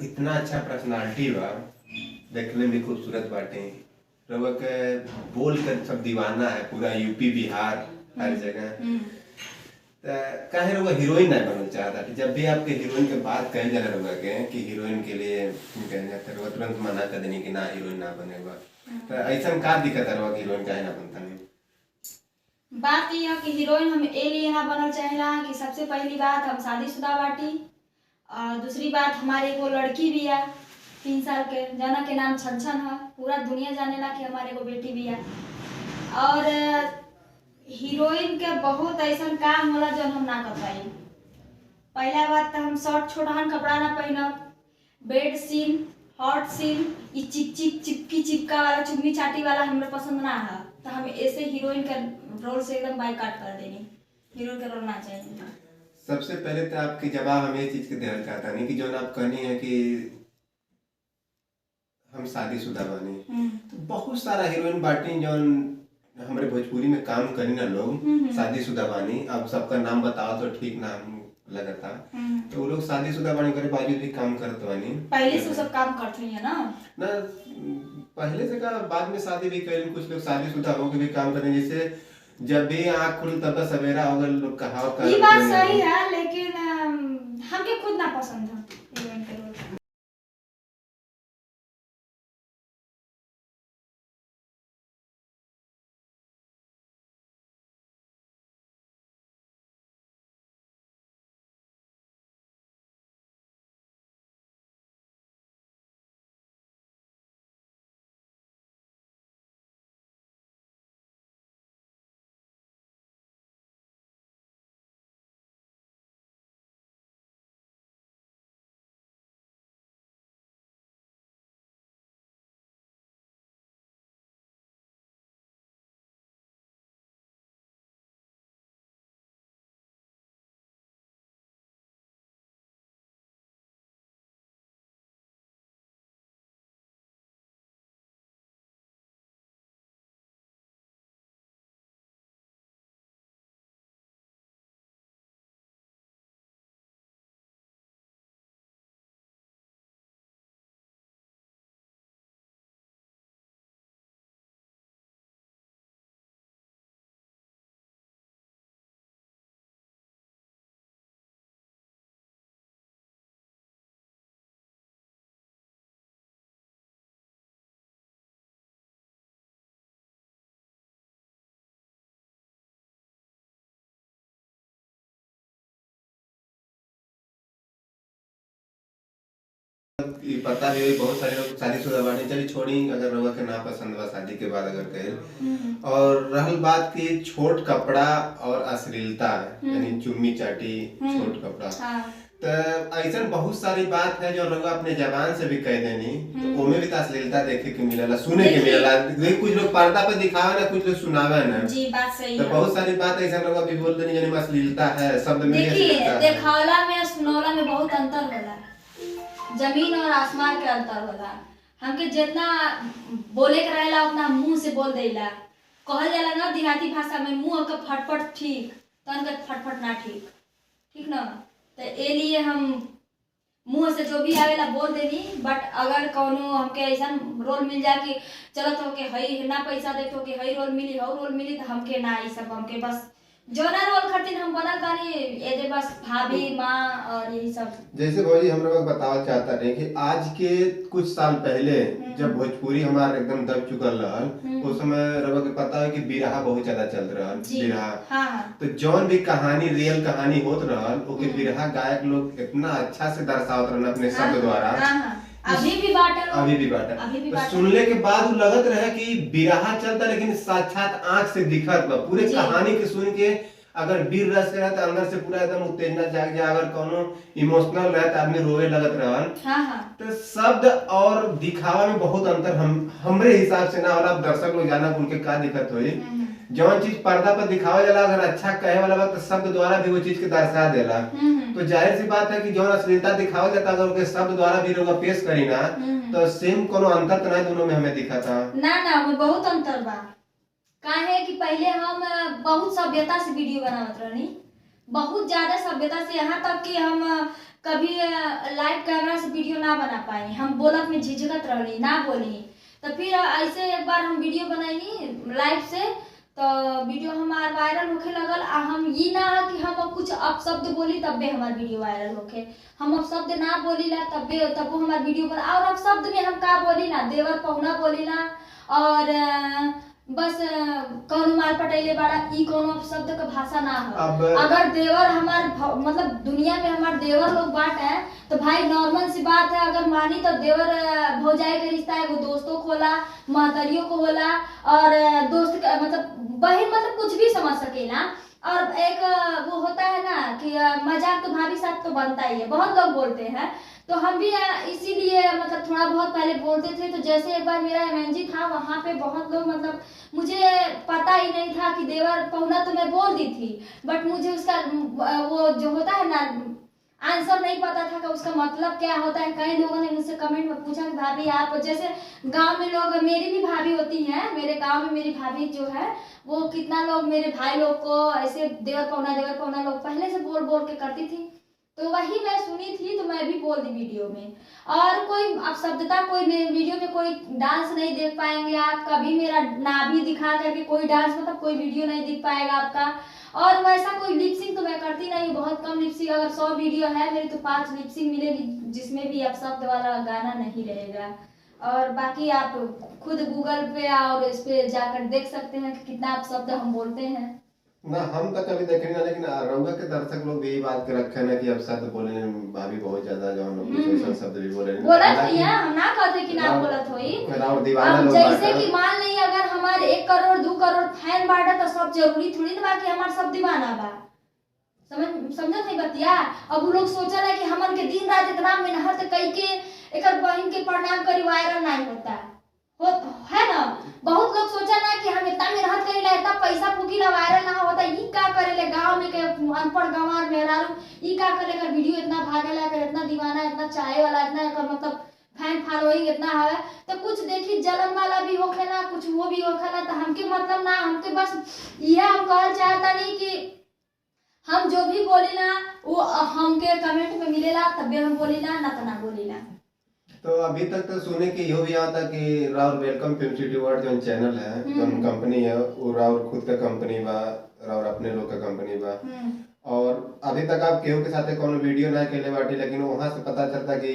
इतना अच्छा पर्सनालिटी बा, देखने में खूबसूरत बाटे। रउआ के बोल कर सब दीवाना है, पूरा यूपी बिहार हर जगह। काहे रउआ हीरोइन ना बनना चाहता? जब भी आपके हीरोइन के बात कहे जाला रउआ के कि हीरोइन के लिए कहे जाता रउआ तुरंत मना कर देनी कि ना हीरोइन ना बनेगा। तो ऐसा का दिक्कत है रउआ कि हीरोइन काहे ना बनता नहीं? बात यह है कि हीरोइन हम ए लिए ना बनल चाहेला कि सबसे पहली बात हम शादीशुदा बाटी, और दूसरी बात हमारे एगो लड़की भी है 3 साल के, जना के नाम छन है। पूरा दुनिया जानेला कि हमारे एगो बेटी भी है। और हीरोइन के बहुत ऐसा काम होला जो हम ना कर पाई। पहला बात तो हम शॉर्ट छोटहन कपड़ा ना पहनब, बेड सीन, हॉट सीन, ये चिपकी चिपका वाला चुम्मी चाटी वाला हमरा पसंद ना है। तो हम ऐसे हीरोइन के रोल से एकदम बाइकाट कर देनी। हीरोइन का रोल ना चाहिए। सबसे पहले तो आपकी जवाब हम ये चीज के देना चाहता नहीं कि जो आप कहनी है कि हम शादीशुदा बानी, तो बहुत सारा हीरोइन बाटी जो हमारे भोजपुरी में काम करी ना लोग शादीशुदा बानी। अब सबका नाम बताओ तो ठीक नाम लगता, तो वो लोग शादीशुदा बानी करे बावजूद भी काम करते बानी। पहले से सब काम करते हैं ना पहले से का बाद में शादी भी करें, कुछ लोग शादीशुदा होकर भी काम करें। जैसे जब भी आँख खुल तब सवेरा होगा लोग कहावत ये बात सही है, लेकिन हमके खुद ना पसंद है हीरोइन के रोल। पता भी होई बहुत सारे लोग शादीशुदा बानी। चलिए छोड़ी, अगर रउआ के ना पसंद बा शादी के बाद अगर कहे। और रहल बात की छोट कपड़ा और अश्लीलता, यानी चुम्मी चाटी छोट कपड़ा, तो ऐसा बहुत सारी बात है जो रउआ अपने जबान से भी कह देनी, तो ओमे भी तो अश्लीलता देखे के मिलेला, सुने के मिलेला। कुछ लोग पर्दा पे दिखावे ना, कुछ लोग सुनावे ना। जी बात सही तो है। बहुत सारी बात ऐसा रउआ भी बोल देनी यानी अश्लीलता है, शब्द में देखिए देखावला में सुनौला में बहुत अंतर होला, जमीन और आसमान के अंतर होला। हमके जितना बोले के रहेला उतना मुंह से बोल देला। कहल जाला ना देहाती भाषा में, मुंह का फटफट ठीक, तन का फटफट ना ठीक, ठीक ना। तो ए लिए हम मुंह से जो भी आवेला बोल देनी। बट अगर कोनो हमके ऐसा रोल मिल जाए कि चलो तो के हई ना पैसा दे तो के हई रोल मिली हो रोल मिली, तो हमके ना ई सब, हमके बस जोना रोल खातिर हम बनल बानी एदे बस भाभी माँ और यही सब। जैसे भौजी हम लोग बतावा चाहता रहे कि आज के कुछ साल पहले जब भोजपुरी हमारा एकदम दब चुकल रहल, उस समय रवा के पता है कि बिरहा बहुत ज्यादा चल रहल। बिरहा हाँ। तो जौन भी कहानी रियल कहानी होत रहल, ओके बिरहा गायक लोग इतना अच्छा से दर्शावत रहन अपने शब्द द्वारा। अभी भी बाटल, अभी भी बाटल। सुनने के बाद लगत रहे कि बिरहा चलता, लेकिन साक्षात आंख से दिखत बा। पूरे कहानी के सुन के अगर वीर रस के रहता अंदर से पूरा एकदम उत्तेजना जाग जाए, अगर कोनो इमोशनल रहता आदमी रोवे लगत रहन। तो शब्द और दिखावा में बहुत अंतर हमरे हिसाब से ना होला। दर्शक लोग जाना उनके का दिक्कत होई। जौन चीज पर्दा पर दिखावा जाला अगर अच्छा कहे वाला बात, तो शब्द द्वारा भी वो चीज के दर्शा देला। तो जाहिर सी बात है कि जौन अश्लीलता दिखावा जाता अगर उनके शब्द द्वारा भी लोग पेश करी ना, तो सेम कोनो अंतर तो नहीं दोनों में हमें दिखा था ना वो बहुत अंतर बा। काहे कि पहले हम बहुत सभ्यता से वीडियो बनावत रहनी, बहुत ज्यादा सभ्यता से, यहाँ तक कि हम कभी लाइव कैमरा से वीडियो ना बना पाई, हम बोलत में झिझकत रहली, ना बोली। तो फिर ऐसे एक बार हम वीडियो बनाई लाइव से, तो वीडियो हमार वायरल होखे लगल। आ हम ये ना है कि हम अब कुछ अपशब्द बोली तबे हमार वीडियो वायरल होखे, हम अपशब्द ना बोली ला तबो हमार वीडियो पर। और अपशब्द में हम का बोली ना, देवर पहुना बोली ना, और बस कौन मार पटैले बाड़ा, ई कोनो अपशब्द का भाषा ना है। अगर देवर हमार मतलब दुनिया में हमार देवर लोग बात है तो भाई नॉर्मल सी बात है, अगर मानी तो देवर भौजाई का रिश्ता है, वो दोस्तों को होला, महतरियों को होला, और दोस्त का मतलब बहन, मतलब कुछ भी समझ सकेला। और एक वो होता है ना कि मजाक तो भाभी साथ तो बनता ही है, बहुत लोग बोलते हैं। तो हम भी इसीलिए मतलब थोड़ा बहुत पहले बोलते थे। तो जैसे एक बार मेरा एमएनजी था, वहां पे बहुत लोग मतलब मुझे पता ही नहीं था कि देवर पहुना, तो मैं बोल दी थी, बट मुझे उसका वो जो होता है ना आंसर नहीं पता था कि उसका मतलब क्या होता है। कई लोगों ने मुझसे कमेंट में पूछा कि भाभी आप, जैसे गांव में लोग, मेरी भी भाभी होती हैं, मेरे गांव में मेरी भाभी जो है वो कितना लोग मेरे भाई लोग को ऐसे देवर पौना लोग पहले से बोल बोल के करती थी। तो वही मैं सुनी थी, तो मैं भी बोल दी वीडियो में। और कोई अपशब्दता, कोई मेरे वीडियो में कोई डांस नहीं देख पाएंगे आप कभी, मेरा नाभि दिखा करके कोई डांस मतलब कोई वीडियो नहीं दिख पाएगा आपका। और वैसा कोई लिपसिंग तो मैं करती नहीं, बहुत कम लिपसिंग, अगर 100 वीडियो है मेरी तो 5 लिपसिंग मिलेगी जिसमें भी अपशब्द वाला गाना नहीं रहेगा। और बाकी आप खुद गूगल पे और इस पे जाकर देख सकते हैं कि कितना अपशब्द हम बोलते हैं ना। हम तो कभी देखे ना, लेकिन रउआ के दर्शक लोग भी यही बात के रखे ना कि अब शब्द बोले भाभी बहुत ज्यादा जो हम लोग शब्द भी बोले बोलत नहीं है, हम ना कहते कि ना बोलत होई। और दीवाना लोग जैसे कि मान ली अगर हमारे 1 करोड़ 2 करोड़ फैन बाटा तो सब जरूरी थोड़ी ना बा कि हमार सब दीवाना बा, समझत नहीं बतिया। अब वो लोग सोचा है कि हमन के दिन रात इतना मेहनत कई के एक बहन के प्रणाम करी वायरल नहीं होता है ना। बहुत लोग सोचा ना कि हम इतना मेहनत करेला, इतना पैसा फूकी ना, वायरल ना होता, ई का करेले गांव में के अनपढ़ गंवार मेहरारू ई का करे कर वीडियो इतना भागेला कर, इतना दीवाना, इतना चाहे वाला, इतना कर मतलब फैन फॉलोइंग इतना है। तो कुछ देखी जलन वाला भी होखेला, कुछ वो भी होखेला। तो हमके मतलब ना, हमके बस यह हम कहल चाहता नहीं कि हम जो भी बोलीला वो हमके कमेंट में मिलेला तबे हम बोलीला, ना तो ना बोलीला। तो अभी तक तो सुने की यो भी आता कि राउर वेलकम फिल्म सिटी वर्ल्ड जो चैनल है, जो कंपनी है, वो राउर खुद का कंपनी बा, राउर अपने लोग का कंपनी बा। और अभी तक आप केहू के साथ कोनो वीडियो ना केले बाटी, लेकिन वहां से पता चलता कि